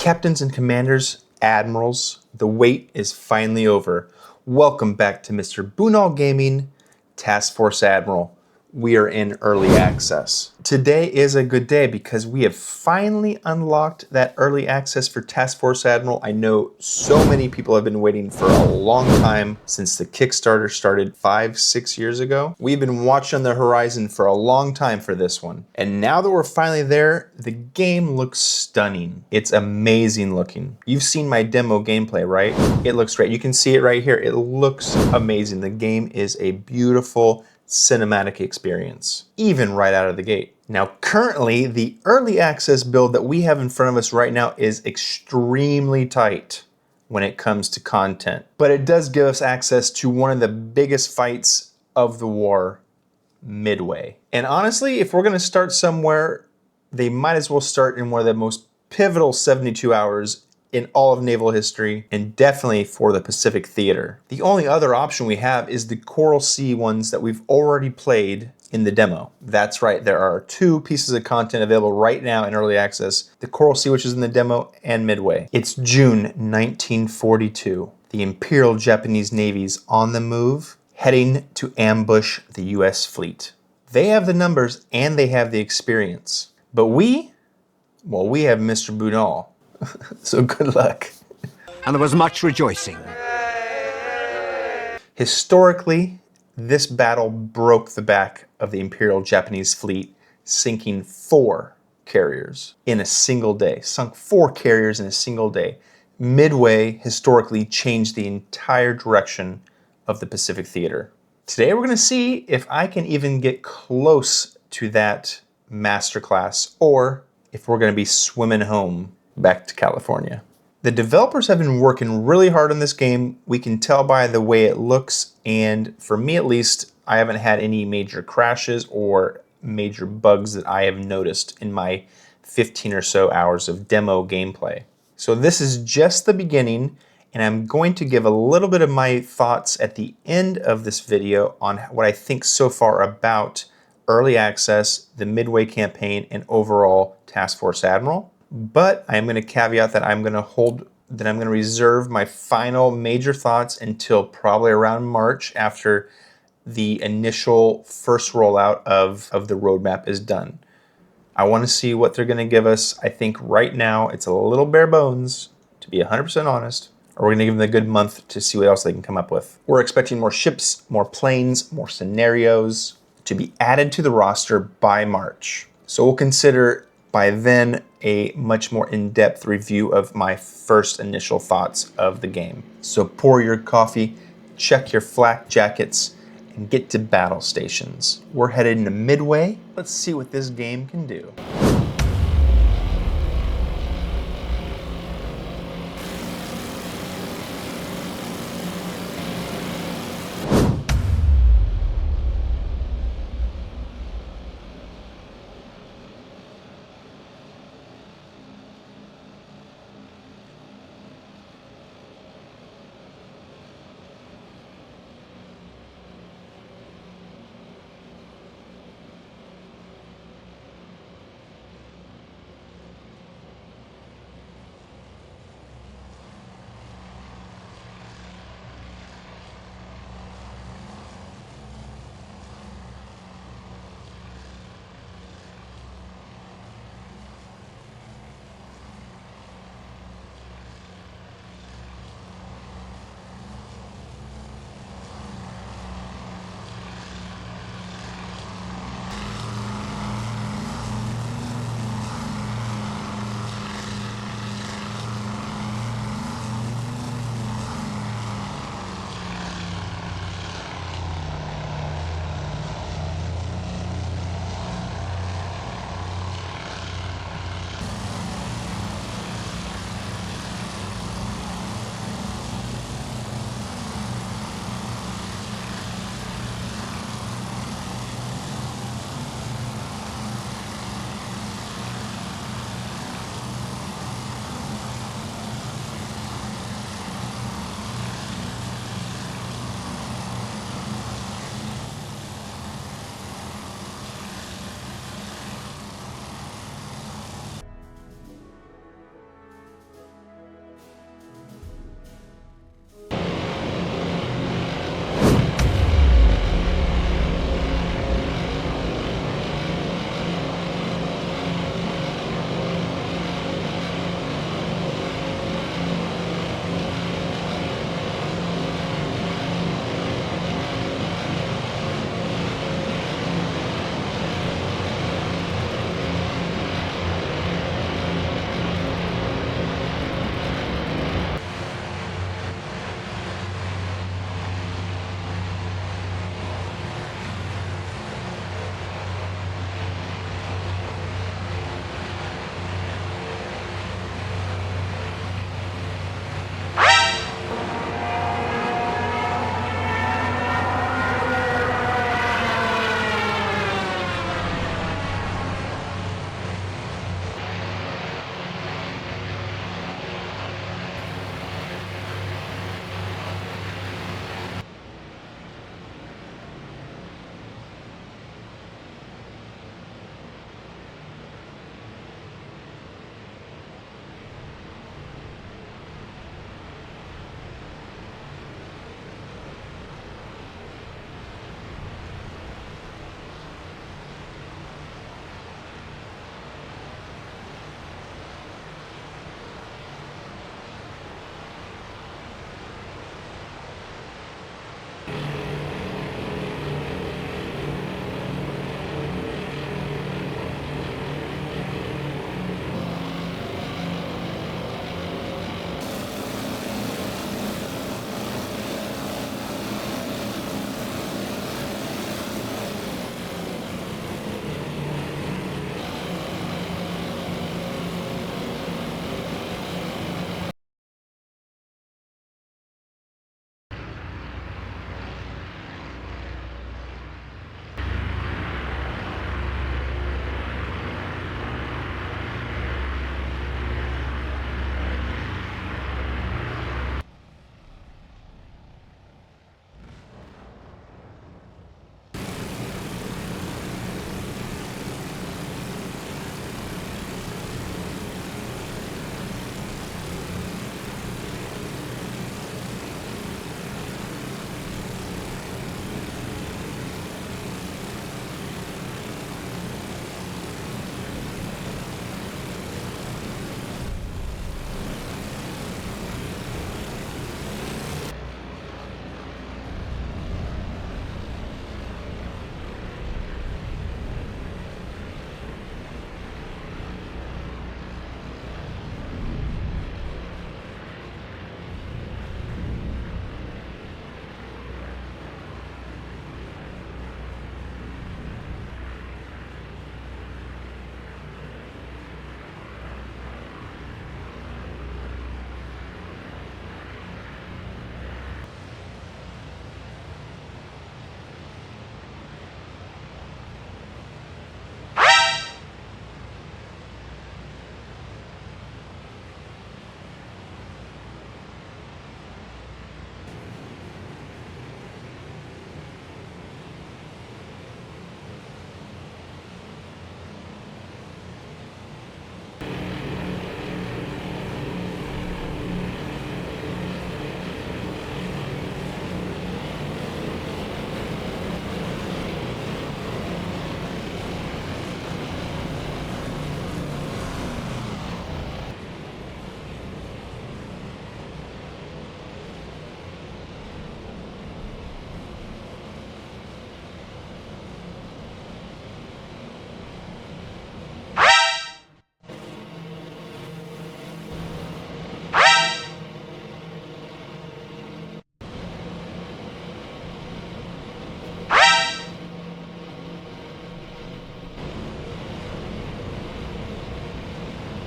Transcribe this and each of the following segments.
Captains and commanders, admirals, the wait is finally over. Welcome back to Mr. Bunal Gaming, Task Force Admiral. We are in early access. Today is a good day because we have finally unlocked that early access for Task Force Admiral. I know so many people have been waiting for a long time since the Kickstarter started 5-6 years ago. We've been watching on the horizon for a long time for this one. And now that we're finally there, the game looks stunning. It's amazing looking. You've seen my demo gameplay, right? It looks great. You can see it right here. It looks amazing. The game is a beautiful cinematic experience, even right out of the gate. Now, currently, the early access build that we have in front of us right now is extremely tight when it comes to content, but it does give us access to one of the biggest fights of the war, Midway. And honestly, if we're gonna start somewhere, they might as well start in one of the most pivotal 72 hours in all of naval history, and definitely for the Pacific Theater. The only other option we have is the Coral Sea ones that we've already played in the demo. That's right, there are 2 pieces of content available right now in early access, the Coral Sea, which is in the demo, and Midway. It's June 1942. The Imperial Japanese Navy's on the move, heading to ambush the US fleet. They have the numbers and they have the experience. But we have Mr. Bunal. So good luck. And there was much rejoicing. Historically, this battle broke the back of the Imperial Japanese fleet, sinking 4 carriers in a single day. Sunk 4 carriers in a single day. Midway historically changed the entire direction of the Pacific Theater. Today we're going to see if I can even get close to that masterclass, or if we're going to be swimming home back to California. The developers have been working really hard on this game. We can tell by the way it looks, and for me at least, I haven't had any major crashes or major bugs that I have noticed in my 15 or so hours of demo gameplay. So this is just the beginning, and I'm going to give a little bit of my thoughts at the end of this video on what I think so far about early access, the Midway campaign, and overall Task Force Admiral. But I'm going to caveat that I'm going to reserve my final major thoughts until probably around March, after the initial first rollout of the roadmap is done. I want to see what they're going to give us. I think right now it's a little bare bones, to be 100% honest, or we're going to give them a good month to see what else they can come up with. We're expecting more ships, more planes, more scenarios to be added to the roster by March. So we'll consider by then a much more in-depth review of my first initial thoughts of the game. So pour your coffee, check your flak jackets, and get to battle stations. We're headed into Midway. Let's see what this game can do.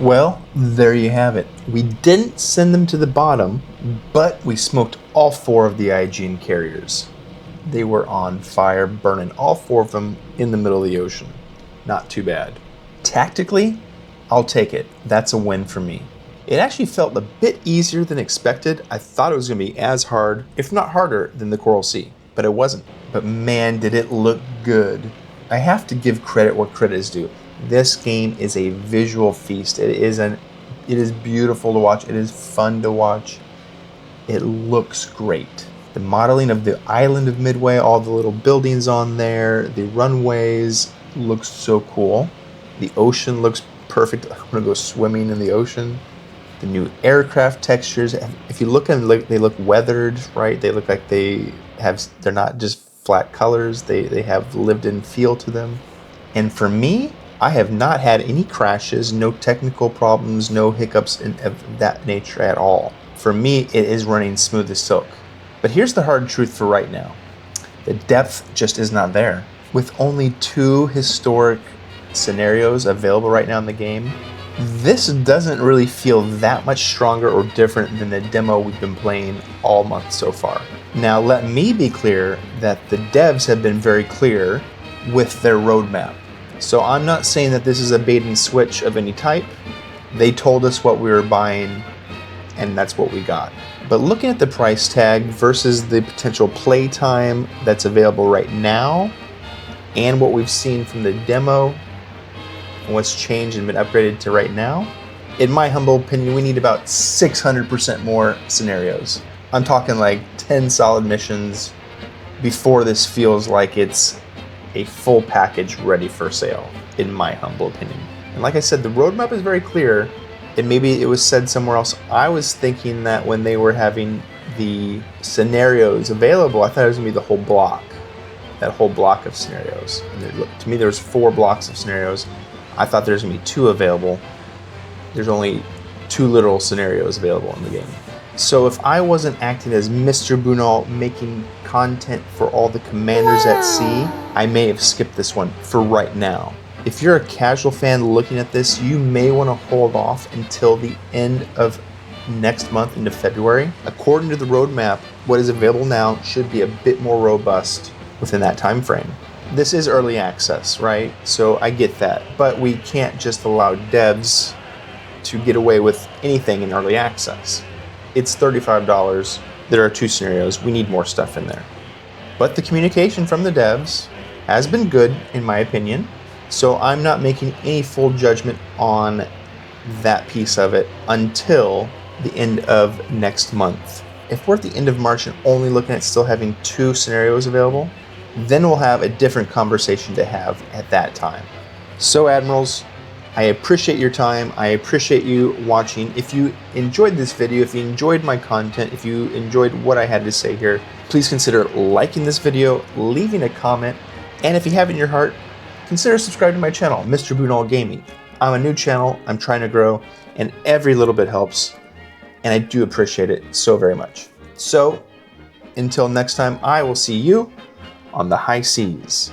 Well, there you have it. We didn't send them to the bottom, but we smoked all 4 of the IJN Carriers. They were on fire, burning all 4 of them in the middle of the ocean. Not too bad. Tactically, I'll take it. That's a win for me. It actually felt a bit easier than expected. I thought it was going to be as hard, if not harder, than the Coral Sea, but it wasn't. But man, did it look good. I have to give credit where credit is due. This game is a visual feast. It is beautiful to watch. It is fun to watch. It looks great. The modeling of the island of Midway, all the little buildings on there, the runways looks so cool. The ocean looks perfect. I want to go swimming in the ocean. The new aircraft textures, if you look at them, they look weathered, right? They look like they're not just flat colors. They have lived-in feel to them. And for me, I have not had any crashes, no technical problems, no hiccups of that nature at all. For me, it is running smooth as silk. But here's the hard truth for right now. The depth just is not there. With only 2 historic scenarios available right now in the game, this doesn't really feel that much stronger or different than the demo we've been playing all month so far. Now, let me be clear that the devs have been very clear with their roadmap. So I'm not saying that this is a bait and switch of any type. They told us what we were buying, and that's what we got. But looking at the price tag versus the potential play time that's available right now, and what we've seen from the demo, and what's changed and been upgraded to right now, in my humble opinion, we need about 600% more scenarios. I'm talking like 10 solid missions before this feels like it's a full package ready for sale, in my humble opinion. And like I said, the roadmap is very clear, and maybe it was said somewhere else. I was thinking that when they were having the scenarios available, I thought it was gonna be the whole block, that whole block of scenarios. And to me, there was 4 blocks of scenarios. I thought there's gonna be 2 available. There's only 2 literal scenarios available in the game. So if I wasn't acting as Mr. Bunal, making content for all the commanders at sea, I may have skipped this one for right now. If you're a casual fan looking at this, you may want to hold off until the end of next month into February. According to the roadmap, what is available now should be a bit more robust within that time frame. This is early access, right? So I get that, but we can't just allow devs to get away with anything in early access. It's $35. There are 2 scenarios. We need more stuff in there. But the communication from the devs has been good, in my opinion. So I'm not making any full judgment on that piece of it until the end of next month. If we're at the end of March and only looking at still having 2 scenarios available, then we'll have a different conversation to have at that time. So Admirals, I appreciate your time. I appreciate you watching. If you enjoyed this video, if you enjoyed my content, if you enjoyed what I had to say here, please consider liking this video, leaving a comment, and if you have it in your heart, consider subscribing to my channel, Mr. Bunal Gaming. I'm a new channel, I'm trying to grow, and every little bit helps, and I do appreciate it so very much. So, until next time, I will see you on the high seas.